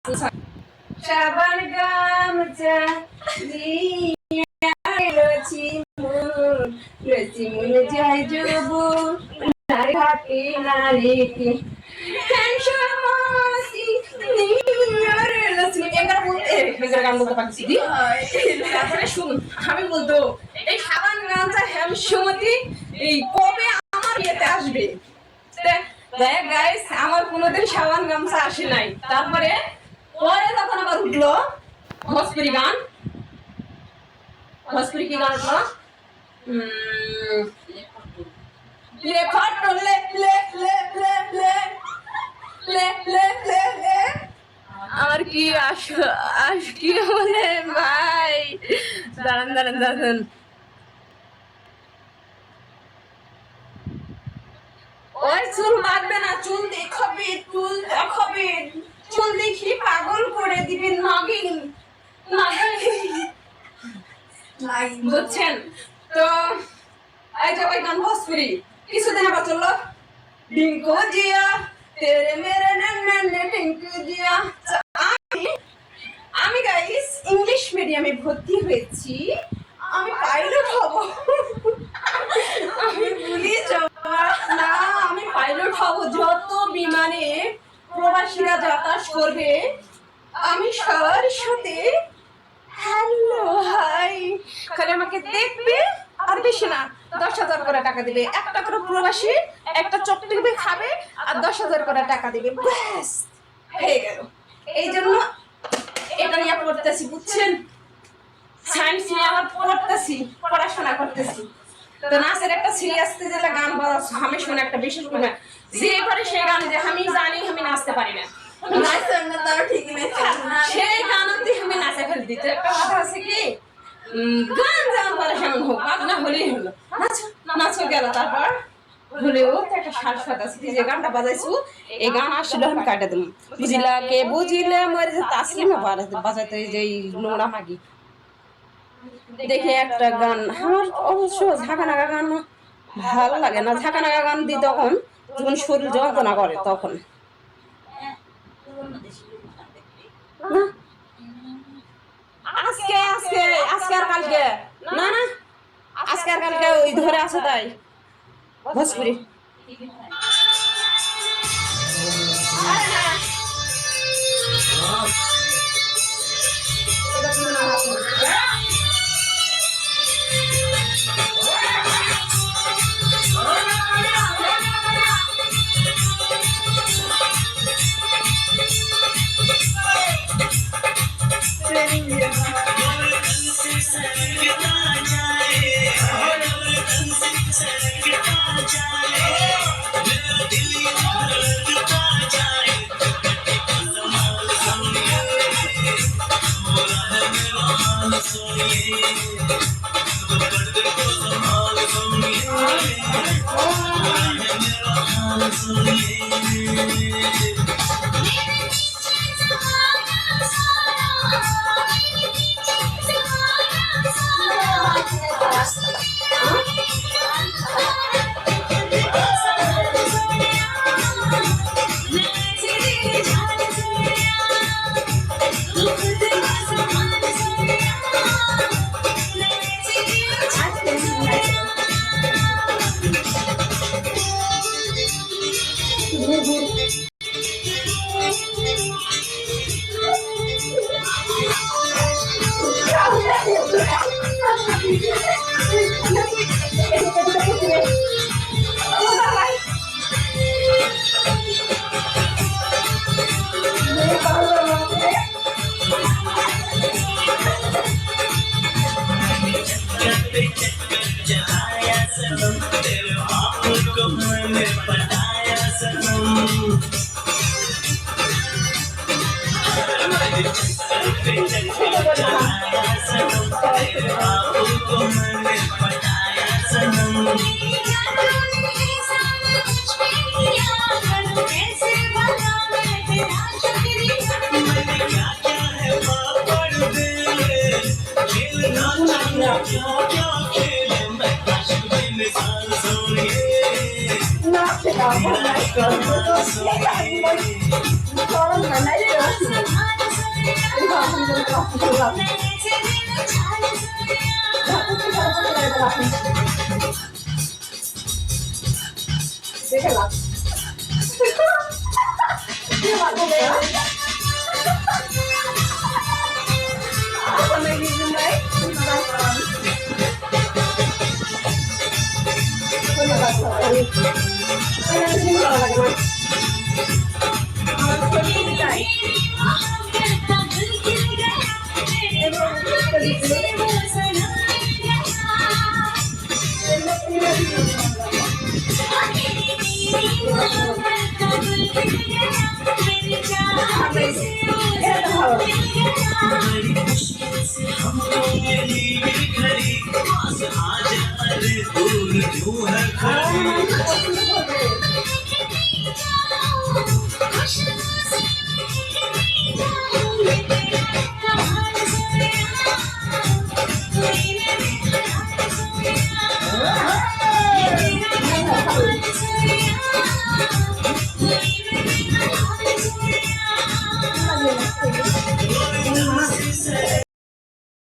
সাবান গামছা দিয়া লচিমুন যায় যবু নারী হাতে নারীকে আমি বলতো এই সাবান গামছা হেমসমতি এই কবে আমার বিয়েতে আসবে। দেখ গাইস, আমার কোনোদিন সাবান গামছা আসে নাই। তারপরে পরে তখন আবার উঠলো ভোজপুরি গান। ভোজপুরি কি গান উঠলো? লে ফাটো লে লে লে লে লে লে লে লে লে আমার কি কি বলে ভাই, দাঁড়ান ওই চুল বাঁধবে না, চুল দেখাবে, চুল দেখি পাগল করে দিবেন নাগিন বুঝছেন তো। এই যে ওই গান ভোজপুরি কিছুদিন আবার চললো, ডিঙ্কু জিয়া তেরে মেরে নন্নে ডিঙ্কু জিয়া। আমি গাইস ইংলিশ মিডিয়ামে ভর্তি হয়েছি, আমি পাইলট হব। আমি পুলিশ না, আমি পাইলট হব। যত বিমানে প্রবাসীরা যাতায়াত করবে আমি সবার সাথে হ্যালো হাই, খালি আমাকে দেখবে আর বেশি না, 10,000 করে টাকা দিবে। একটা করে প্রবাসী একটা চট্টগ্রামে খাবে আর 10,000 করে টাকা দিবে, ব্যাস হয়ে গেল। এই জন্য এটা নিয়ে পড়তেছি, বুঝছেন? সায়েন্স নিয়ে আবার পড়াশোনা করতেছি। তো নাচের একটা সিরিয়াস যেটা গান বাজাচ্ছ, আমি শুনে একটা বিশেষ করে যে করে সেই গান যে আমি জানি আমি নাচতে পারি না, সেই গান দিয়ে আমি নাচে ফেলে দিতে। একটা কথা আছে কি, গান যেমন পারে সেমন হোক, না হলেই হলো, নাচো গেল। তারপর হলেও তো একটা সাজ আছে, যে গানটা বাজাইছো এই গান আসলে আমি কাটা দেবো। বুঝিলা কে বুঝিলে আমার যে তাসলিমা বাজাইতে যে নোংরা মাগি দেখে একটা গান আমার অবশ্য ঝাঁকানাগা গান ভালো লাগে না। ঝাঁকানাগা গান দিই তখন যখন শরীর যন্ত্রণা করে তখন। আজকে আজকে আজকে আর কালকে না, আজকে আর কালকে ওই ধরে আছে তাই ভোজপুরি। দেখে লাভ बड़ी मुश्किल से हम लोग मिली घड़ी पास आ जा, अरे दूर क्यों है खड़ी